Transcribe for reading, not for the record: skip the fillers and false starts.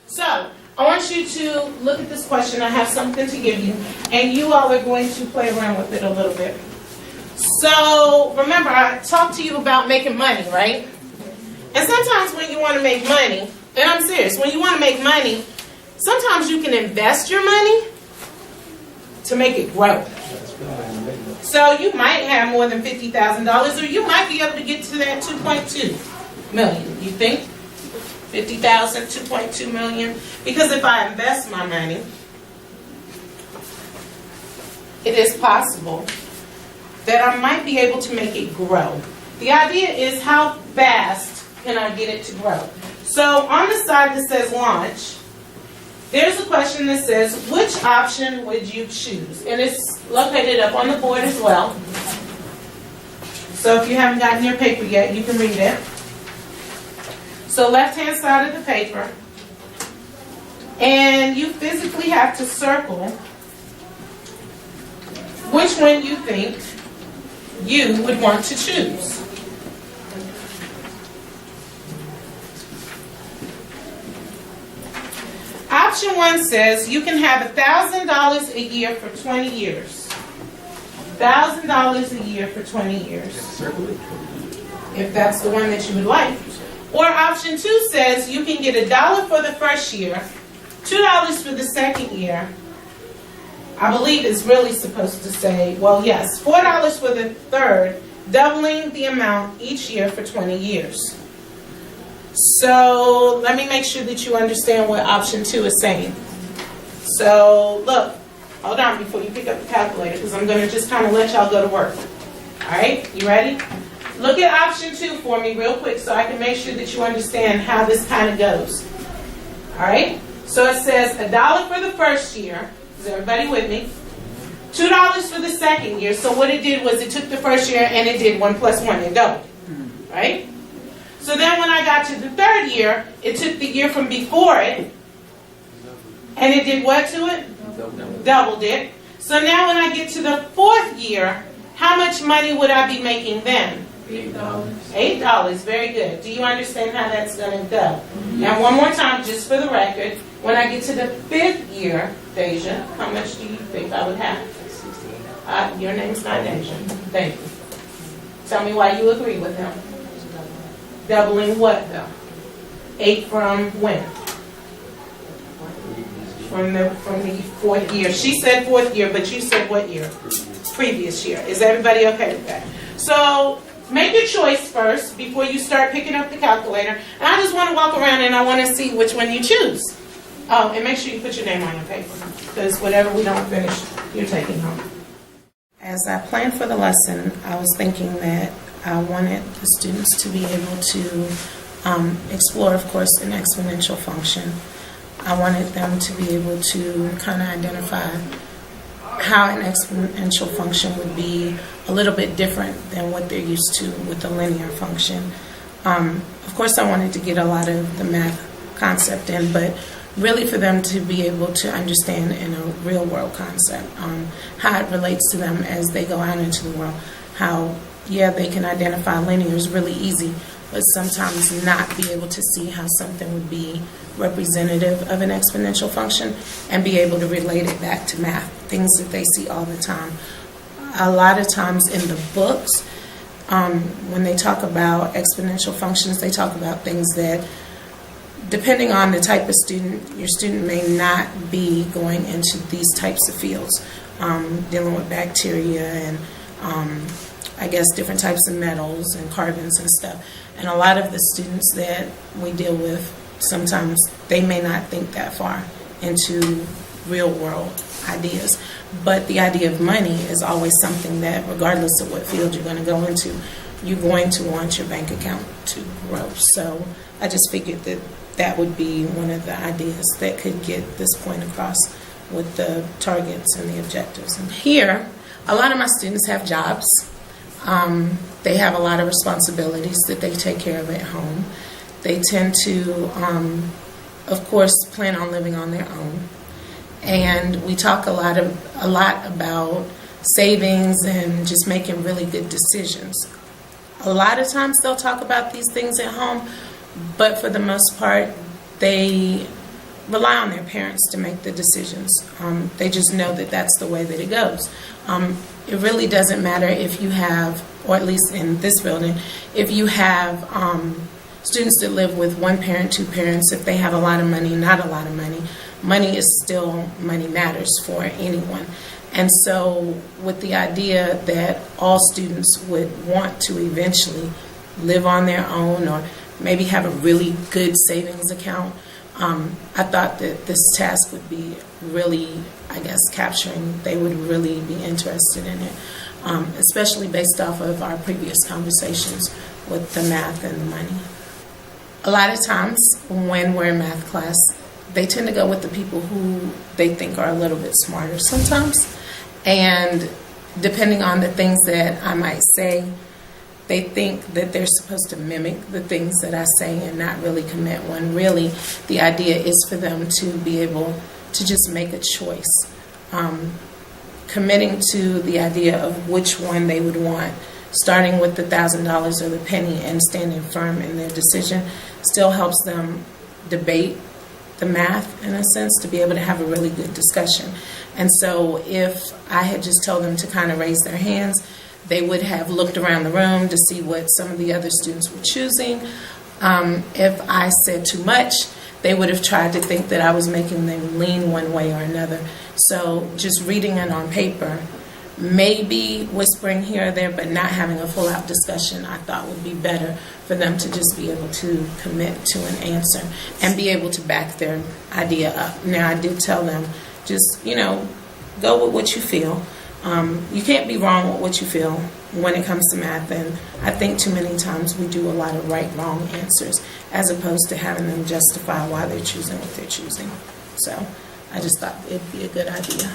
So, I want you to look at this question. I have something to give you, and you all are going to play around with it a little bit. So, remember, I talked to you about making money, right? And sometimes when you want to make money, and I'm serious, when you want to make money, sometimes you can invest your money to make it grow. So you might have more than $50,000, or you might be able to get to that 2.2 million. You think? 50,000, 2.2 million? Because if I invest my money, it is possible that I might be able to make it grow. The idea is, how fast can I get it to grow? So on the side that says launch, there's a question that says, which option would you choose? And it's located up on the board as well. So if you haven't gotten your paper yet, you can read it. So left-hand side of the paper. And you physically have to circle which one you think you would want to choose. Option 1 says you can have $1,000 a year for 20 years. $1,000 a year for 20 years. If that's the one that you would like. Or option 2 says you can get $1 for the first year, $2 for the second year. I believe it's really supposed to say, well, yes, $4 for the third, doubling the amount each year for 20 years. So let me make sure that you understand what option 2 is saying. So look, hold on before you pick up the calculator, because I'm going to just kind of let y'all go to work. All right, you ready? Look at option 2 for me real quick so I can make sure that you understand how this kind of goes. All right, so it says $1 for the first year. Is everybody with me? $2 for the second year. So what it did was it took the first year and it did 1 plus 1. It doubled. Right? So then when I got to the third year, it took the year from before it, and it did what to it? Doubled it. So now when I get to the fourth year, how much money would I be making then? $8. $8, very good. Do you understand how that's going to go? Now one more time, just for the record, when I get to the fifth year, Deja, how much do you think I would have? Your name's not Deja. Thank you. Tell me why you agree with him. Doubling what, though? 8 from when? From the fourth year. She said fourth year, but you said what year? Previous year. Is everybody okay with that? So make your choice first before you start picking up the calculator. And I just want to walk around and I want to see which one you choose. Oh, and make sure you put your name on your paper, because whatever we don't finish, you're taking home. As I planned for the lesson, I was thinking that I wanted the students to be able to explore, of course, an exponential function. I wanted them to be able to kind of identify how an exponential function would be a little bit different than what they're used to with a linear function. Of course, I wanted to get a lot of the math concept in, but really for them to be able to understand in a real world concept, how it relates to them as they go out into the world, how they can identify linears really easy, but sometimes not be able to see how something would be representative of an exponential function and be able to relate it back to math, things that they see all the time. A lot of times in the books, when they talk about exponential functions, they talk about things that, depending on the type of student, your student may not be going into these types of fields, dealing with bacteria and I guess different types of metals and carbons and stuff. And a lot of the students that we deal with, sometimes they may not think that far into real world ideas. But the idea of money is always something that, regardless of what field you're going to go into, you're going to want your bank account to grow. So I just figured that that would be one of the ideas that could get this point across with the targets and the objectives. And here, a lot of my students have jobs. They have a lot of responsibilities that they take care of at home. They tend to, of course, plan on living on their own. And we talk a lot about savings and just making really good decisions. A lot of times they'll talk about these things at home, but for the most part, they rely on their parents to make the decisions. They just know that that's the way that it goes. It really doesn't matter if you have, or at least in this building, if you have students that live with one parent, two parents, if they have a lot of money, not a lot of money, money is still, money matters for anyone. And so with the idea that all students would want to eventually live on their own or maybe have a really good savings account, I thought that this task would be really, I guess, capturing, they would really be interested in it, especially based off of our previous conversations with the math and the money. A lot of times when we're in math class, they tend to go with the people who they think are a little bit smarter sometimes. And depending on the things that I might say, they think that they're supposed to mimic the things that I say and not really commit one. Really, the idea is for them to be able to just make a choice. Committing to the idea of which one they would want, starting with the $1,000 or the penny and standing firm in their decision, still helps them debate the math in a sense to be able to have a really good discussion. And so if I had just told them to kind of raise their hands, they would have looked around the room to see what some of the other students were choosing. If I said too much, they would have tried to think that I was making them lean one way or another. So just reading it on paper, maybe whispering here or there, but not having a full-out discussion, I thought would be better for them to just be able to commit to an answer and be able to back their idea up. Now, I did tell them, just, go with what you feel. You can't be wrong with what you feel when it comes to math, and I think too many times we do a lot of right-wrong answers as opposed to having them justify why they're choosing what they're choosing. So I just thought it'd be a good idea.